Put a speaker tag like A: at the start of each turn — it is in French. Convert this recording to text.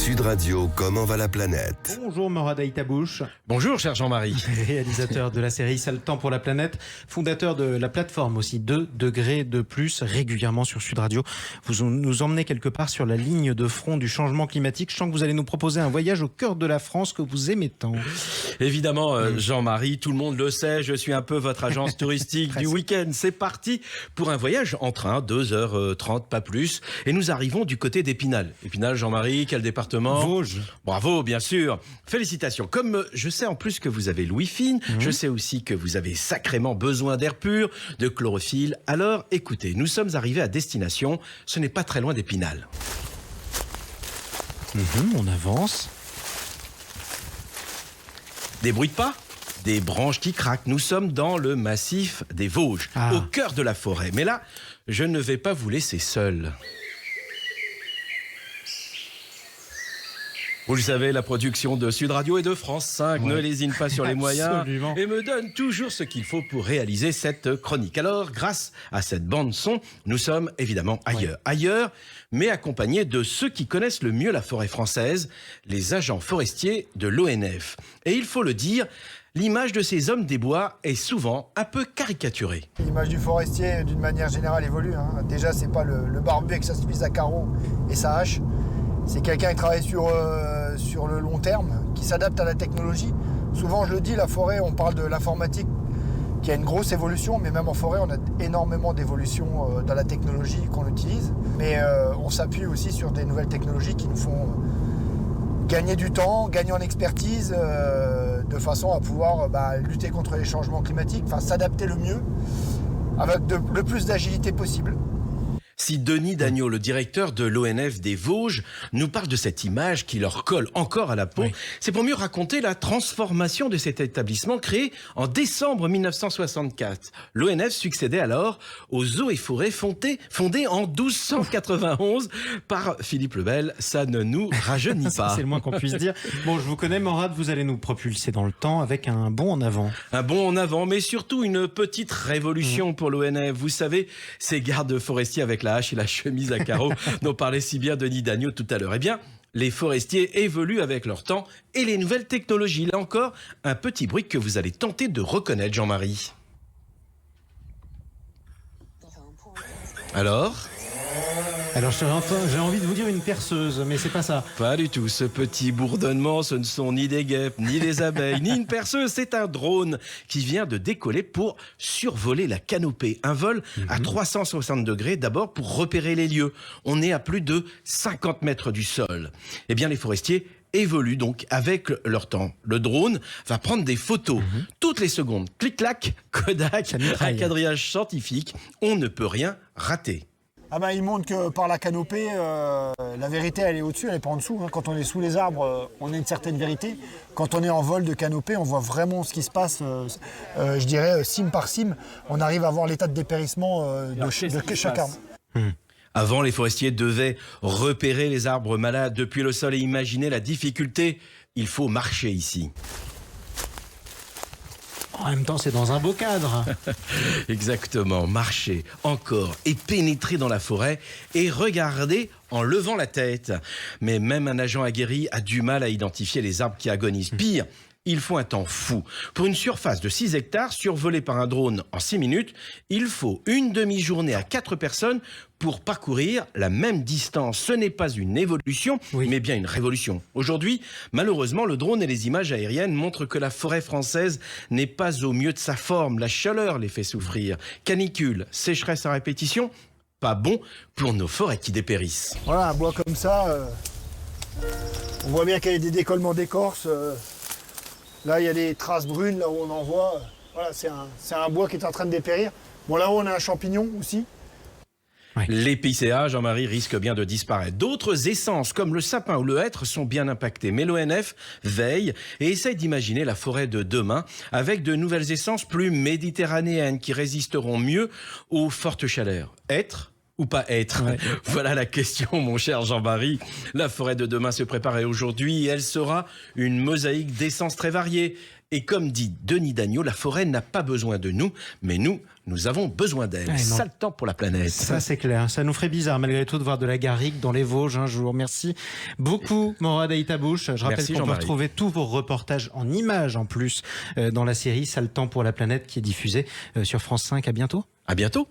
A: Sud Radio, comment va la planète?
B: Bonjour Morad Aïtabouche.
C: Bonjour cher Jean-Marie.
B: Réalisateur de la série Ça le temps pour la planète, fondateur de la plateforme aussi 2 degrés de plus, régulièrement sur Sud Radio. Vous nous emmenez quelque part sur la ligne de front du changement climatique. Je sens que vous allez nous proposer un voyage au cœur de la France que vous aimez tant.
C: Évidemment Jean-Marie, tout le monde le sait, je suis un peu votre agence touristique du week-end. C'est parti pour un voyage en train, 2h30 pas plus. Et nous arrivons du côté d'Épinal. Épinal, Jean-Marie, quel département?
B: Vosges.
C: Bravo, bien sûr. Félicitations. Comme je sais en plus que vous avez l'ouïe fine, je sais aussi que vous avez sacrément besoin d'air pur, de chlorophylle. Alors écoutez, nous sommes arrivés à destination. Ce n'est pas très loin d'Épinal.
B: On avance.
C: Des bruits de pas, des branches qui craquent. Nous sommes dans le massif des Vosges, au cœur de la forêt. Mais là, je ne vais pas vous laisser seul. Vous le savez, la production de Sud Radio et de France 5 ne lésine pas sur les moyens et me donne toujours ce qu'il faut pour réaliser cette chronique. Alors, grâce à cette bande-son, nous sommes évidemment ailleurs. Ailleurs, mais accompagnés de ceux qui connaissent le mieux la forêt française, les agents forestiers de l'ONF. Et il faut le dire, l'image de ces hommes des bois est souvent un peu caricaturée.
D: L'image du forestier, d'une manière générale, évolue. Déjà, c'est pas le barbu avec sa chemise à carreaux et sa hache. C'est quelqu'un qui travaille sur le long terme, qui s'adapte à la technologie. Souvent, je le dis, la forêt, on parle de l'informatique qui a une grosse évolution, mais même en forêt, on a énormément d'évolution dans la technologie qu'on utilise. Mais on s'appuie aussi sur des nouvelles technologies qui nous font gagner du temps, gagner en expertise, de façon à pouvoir lutter contre les changements climatiques, s'adapter le mieux, avec le plus d'agilité possible.
C: Si Denis Dagneau, le directeur de l'ONF des Vosges, nous parle de cette image qui leur colle encore à la peau, c'est pour mieux raconter la transformation de cet établissement créé en décembre 1964. L'ONF succédait alors aux Eaux et Forêts fondées en 1291 par Philippe le Bel. Ça ne nous rajeunit pas.
B: C'est le moins qu'on puisse dire. Bon, je vous connais Morad, vous allez nous propulser dans le temps avec un bond en avant.
C: Un bond en avant, mais surtout une petite révolution pour l'ONF. Vous savez, ces gardes forestiers avec la hache et la chemise à carreaux dont parlait si bien Denis Dagneau tout à l'heure. Eh bien, les forestiers évoluent avec leur temps et les nouvelles technologies. Là encore, un petit bruit que vous allez tenter de reconnaître, Jean-Marie. Alors,
B: j'ai envie de vous dire une perceuse, mais c'est pas ça.
C: pas du tout. Ce petit bourdonnement, ce ne sont ni des guêpes, ni des abeilles, ni une perceuse. C'est un drone qui vient de décoller pour survoler la canopée. Un vol à 360 degrés d'abord pour repérer les lieux. On est à plus de 50 mètres du sol. Eh bien, les forestiers évoluent donc avec leur temps. Le drone va prendre des photos toutes les secondes. Clic-clac, Kodak, un quadrillage scientifique. On ne peut rien rater.
D: Il montre que par la canopée, la vérité elle est au-dessus, elle n'est pas en dessous. Quand on est sous les arbres, on a une certaine vérité. Quand on est en vol de canopée, on voit vraiment ce qui se passe, je dirais cime par cime. On arrive à voir l'état de dépérissement de chaque arbre.
C: Avant, les forestiers devaient repérer les arbres malades depuis le sol et imaginer la difficulté. Il faut marcher ici.
B: En même temps, c'est dans un beau cadre.
C: Exactement, marcher encore et pénétrer dans la forêt et regarder en levant la tête. Mais même un agent aguerri a du mal à identifier les arbres qui agonisent. Pire, il faut un temps fou. Pour une surface de 6 hectares survolée par un drone en 6 minutes, il faut une demi-journée à 4 personnes pour parcourir la même distance. Ce n'est pas une évolution, mais bien une révolution. Aujourd'hui, malheureusement, le drone et les images aériennes montrent que la forêt française n'est pas au mieux de sa forme. La chaleur les fait souffrir. Canicule, sécheresse à répétition, pas bon pour nos forêts qui dépérissent.
D: Voilà, un bois comme ça, on voit bien qu'il y a des décollements d'écorce. Là, il y a des traces brunes, là où on en voit. Voilà, c'est un bois qui est en train de dépérir. Bon, là-haut, on a un champignon aussi.
C: L'épicéa, Jean-Marie, risque bien de disparaître. D'autres essences, comme le sapin ou le hêtre, sont bien impactées. Mais l'ONF veille et essaye d'imaginer la forêt de demain avec de nouvelles essences plus méditerranéennes qui résisteront mieux aux fortes chaleurs. Hêtre, ou pas être?
B: Ouais.
C: Voilà la question, mon cher Jean-Marie. La forêt de demain se prépare et aujourd'hui, elle sera une mosaïque d'essences très variées. Et comme dit Denis Dagneau, la forêt n'a pas besoin de nous, mais nous avons besoin d'elle.
B: Ouais, non.
C: Sale temps pour la planète.
B: Ça, c'est clair. Ça nous ferait bizarre, malgré tout, de voir de la garrigue dans les Vosges un jour. Merci beaucoup, Morad Aïtabouche. Je rappelle
C: Merci,
B: qu'on peut
C: Jean-Marie.
B: retrouver tous vos reportages en images, en plus, dans la série Sale temps pour la planète, qui est diffusée sur France 5. À bientôt.
C: À bientôt.